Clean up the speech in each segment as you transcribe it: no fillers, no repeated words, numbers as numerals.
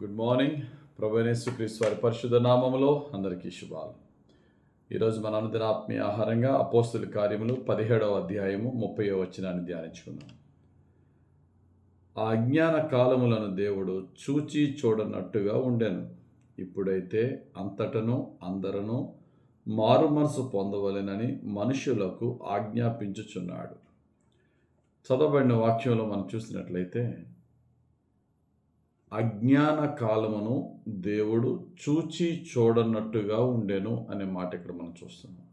Good morning. ప్రభువైన యేసుక్రీస్తు వారి పరిశుద్ధ నామములో అందరికీ శుభాలు. ఈరోజు మన అనుదిన ఆత్మీయ ఆహారంగా అపోస్తుల కార్యములు 17వ అధ్యాయము 30వ వచనాన్ని ధ్యానించుకుందాం. ఆ అజ్ఞాన కాలములను దేవుడు చూచి చూడనట్టుగా ఉండెను. ఇప్పుడైతే అంతటను అందరను మారు మనసు పొందవలెనని మనుషులకు ఆజ్ఞాపించుచున్నాడు. చదవబడిన వాక్యంలో మనం చూసినట్లయితే అజ్ఞాన కాలమును దేవుడు చూచి చూడనట్టుగా ఉండెను అనే మాట ఇక్కడ మనం చూస్తున్నాం.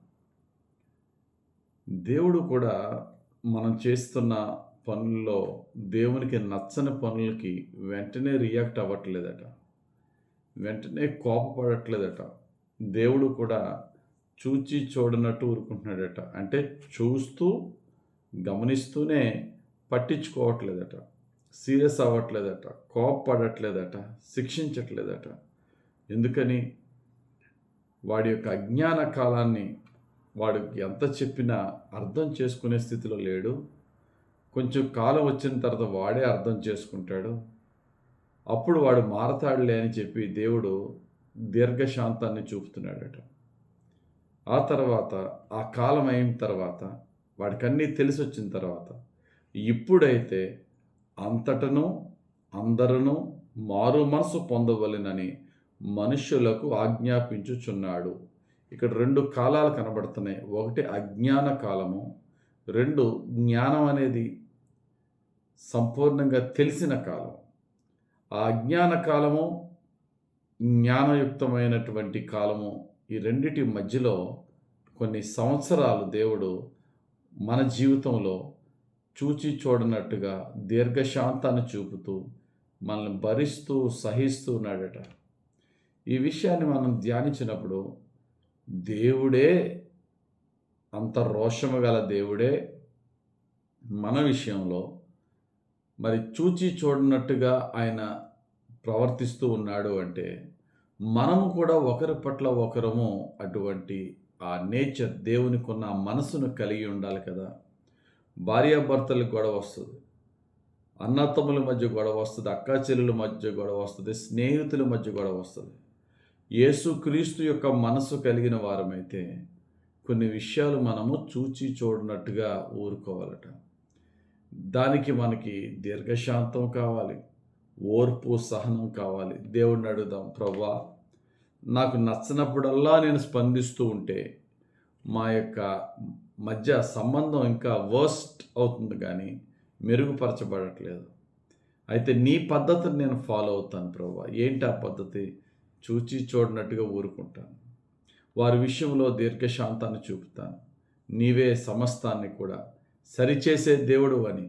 దేవుడు కూడా మనం చేస్తున్న పనుల్లో దేవునికి నచ్చని పనులకి వెంటనే రియాక్ట్ అవ్వట్లేదట, వెంటనే కోపపడట్లేదట. దేవుడు కూడా చూచి చూడనట్టు ఊరుకుంటున్నాడట. అంటే చూస్తూ గమనిస్తూనే పట్టించుకోవట్లేదట, సీరియస్ అవ్వట్లేదట, కోపపడట్లేదట, శిక్షించట్లేదట. ఎందుకని? వాడి యొక్క అజ్ఞాన కాలాన్ని వాడికి ఎంత చెప్పినా అర్థం చేసుకునే స్థితిలో లేడు. కొంచెం కాలం వచ్చిన తర్వాత వాడే అర్థం చేసుకుంటాడు. అప్పుడు వాడు మారతాడులే అని చెప్పి దేవుడు దీర్ఘశాంతాన్ని చూపుతున్నాడట. ఆ తర్వాత ఆ కాలం అయిన తర్వాత వాడికి అన్నీ తెలిసి వచ్చిన తర్వాత ఇప్పుడైతే అంతటను అందరూ మారు మనసు పొందవలెనని మనుష్యులకు ఆజ్ఞాపించుచున్నాడు. ఇక్కడ 2 కాలాలు కనబడుతున్నాయి. ఒకటి అజ్ఞాన కాలము, 2 జ్ఞానం అనేది సంపూర్ణంగా తెలిసిన కాలం. ఆ అజ్ఞాన కాలము, జ్ఞానయుక్తమైనటువంటి కాలము, ఈ రెండిటి మధ్యలో కొన్ని సంవత్సరాలు దేవుడు మన జీవితంలో చూచి చూడనట్టుగా దీర్ఘశాంతాన్ని చూపుతూ మనల్ని భరిస్తూ సహిస్తూ ఉన్నాడట. ఈ విషయాన్ని మనం ధ్యానించినప్పుడు దేవుడే, అంత రోషము గల దేవుడే మన విషయంలో మరి చూచి చూడనట్టుగా ఆయన ప్రవర్తిస్తూ ఉన్నాడు అంటే మనము కూడా ఒకరి పట్ల ఒకరము అటువంటి ఆ నేచర్, దేవునికి ఉన్న మనసును కలిగి ఉండాలి కదా. భార్యాభర్తలకు గొడవ వస్తుంది, అన్నతమ్ముల మధ్య గొడవ వస్తుంది, అక్కా చెల్లెల మధ్య గొడవ వస్తుంది, స్నేహితుల మధ్య గొడవ వస్తుంది. యేసుక్రీస్తు యొక్క మనసు కలిగిన వారమైతే కొన్ని విషయాలు మనము చూచి చూడనట్టుగా ఊరుకోవాలట. దానికి మనకి దీర్ఘశాంతం కావాలి, ఓర్పు సహనం కావాలి. దేవుడిని అడుగుదాం, ప్రభువా నాకు నచ్చనప్పుడల్లా నేను స్పందిస్తూ ఉంటే మా యొక్క మధ్య సంబంధం ఇంకా వర్స్ట్ అవుతుంది కానీ మెరుగుపరచబడట్లేదు. అయితే నీ పద్ధతిని నేను ఫాలో అవుతాను ప్రభువా. ఏంటి ఆ పద్ధతి? చూచి చూడనట్టుగా ఊరుకుంటాను, వారి విషయంలో దీర్ఘశాంతాన్ని చూపుతాను. నీవే సమస్తాన్ని కూడా సరిచేసే దేవుడు అని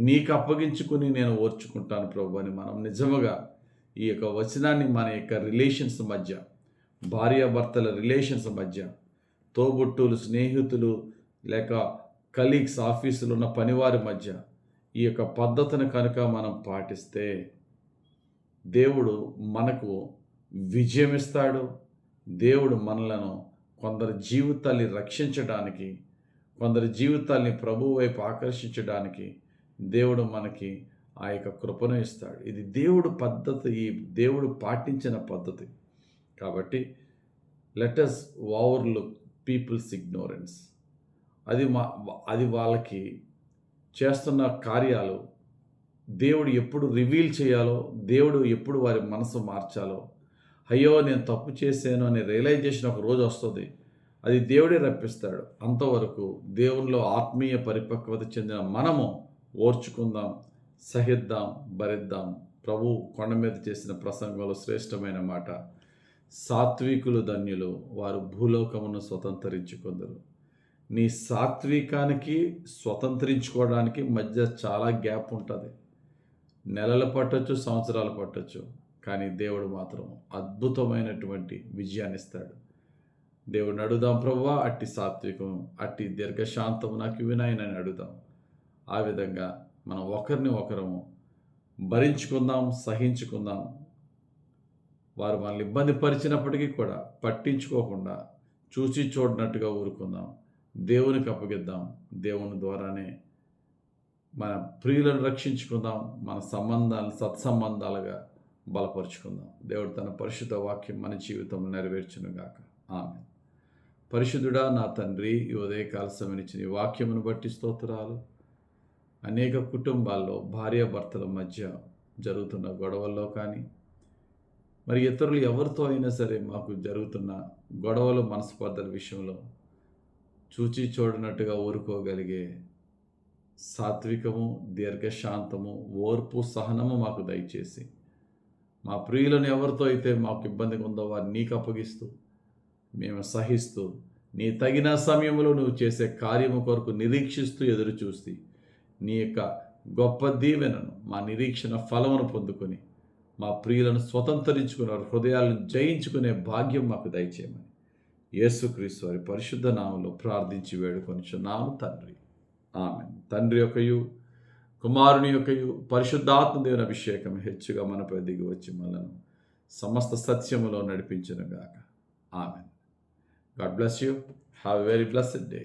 నీకు అప్పగించుకుని నేను ఓర్చుకుంటాను ప్రభు అని మనం నిజముగా ఈ యొక్క వచనాన్ని మన యొక్క రిలేషన్స్ మధ్య, భార్యాభర్తల రిలేషన్స్ మధ్య, తోబుట్టులు, స్నేహితులు లేక కలీగ్స్, ఆఫీసులో ఉన్న పనివారి మధ్య ఈ యొక్క పద్ధతిని కనుక మనం పాటిస్తే దేవుడు మనకు విజయం ఇస్తాడు. దేవుడు మనలను కొందరి జీవితాల్ని రక్షించడానికి, కొందరి జీవితాల్ని ప్రభువు వైపు ఆకర్షించడానికి దేవుడు మనకి ఆ యొక్క కృపను ఇస్తాడు. ఇది దేవుడు పద్ధతి, ఈ దేవుడు పాటించిన పద్ధతి. కాబట్టి let us overlook people's ignorance. అది వాళ్ళకి చేస్తున్న కార్యాలు దేవుడు ఎప్పుడు రివీల్ చేయాలో, దేవుడు ఎప్పుడు వారి మనసు మార్చాలో, అయ్యో నేను తప్పు చేశాను అనే రియలైజేషన్ ఒక రోజు వస్తుంది. అది దేవుడే రప్పిస్తాడు. అంతవరకు దేవునిలో ఆత్మీయ పరిపక్వత చెందిన మనము ఓర్చుకుందాం, సహిద్దాం, భరిద్దాం. ప్రభు కొండ మీద చేసిన ప్రసంగంలో శ్రేష్టమైన మాట, సాత్వికులు ధన్యులు, వారు భూలోకమును స్వతంత్రించుకుందరు. నీ సాత్వికానికి స్వతంత్రించుకోవడానికి మధ్య చాలా గ్యాప్ ఉంటుంది. నెలలు పట్టొచ్చు, సంవత్సరాలు పట్టొచ్చు, కానీ దేవుడు మాత్రం అద్భుతమైనటువంటి విజయాన్ని ఇస్తాడు. దేవుడిని అడుగుదాం, ప్రభువా అట్టి సాత్వికం, అట్టి దీర్ఘశాంతం నాకు వినాయనని అడుగుదాం. ఆ విధంగా మనం ఒకరిని ఒకరము భరించుకుందాం, సహించుకుందాం. వారు మనల్ని ఇబ్బంది పరిచినప్పటికీ కూడా పట్టించుకోకుండా చూచి చూడనట్టుగా ఊరుకుందాం. దేవునికి అప్పగిద్దాం. దేవుని ద్వారానే మన ప్రియులను రక్షించుకుందాం. మన సంబంధాలను సత్సంబంధాలుగా బలపరుచుకుందాం. దేవుడు తన పరిశుద్ధ వాక్యం మన జీవితంలో నెరవేర్చునుగాక. ఆమె పరిశుద్ధుడా నా తండ్రి, ఈ ఉదయకాల సమయం ఇచ్చిన ఈ వాక్యమును బట్టి స్తోత్రాలు. అనేక కుటుంబాల్లో భార్యాభర్తల మధ్య జరుగుతున్న గొడవల్లో కానీ, మరి ఇతరులు ఎవరితో అయినా సరే మాకు జరుగుతున్న గొడవలు, మనస్పర్ధల విషయంలో చూచి చూడనట్టుగా ఊరుకోగలిగే సాత్వికము, దీర్ఘశాంతము, ఓర్పు, సహనము మాకు దయచేసి, మా ప్రియులను ఎవరితో అయితే మాకు ఇబ్బందిగా ఉందో వారిని నీకు అప్పగిస్తూ, మేము సహిస్తూ, నీ తగిన సమయంలో నువ్వు చేసే కార్యము కొరకు నిరీక్షిస్తూ ఎదురు చూస్తూ, నీ యొక్క గొప్ప దీవెనను, మా నిరీక్షణ ఫలమును పొందుకొని మా ప్రియులను స్వతంత్రించుకునే హృదయాలను జయించుకునే భాగ్యం మాకు దయచేయమని యేసుక్రీస్తు వారి పరిశుద్ధ నామములో ప్రార్థించి వేడుకొనుచున్నాము తండ్రి. ఆమేన్. తండ్రి యొక్కయు, కుమారుని యొక్కయు, పరిశుద్ధాత్మ దేవుని అభిషేకం హెచ్చుగా మనపై దిగి వచ్చి మనను సమస్త సత్యములో నడిపించునుగాక. Amen. God bless you. Have a very blessed day.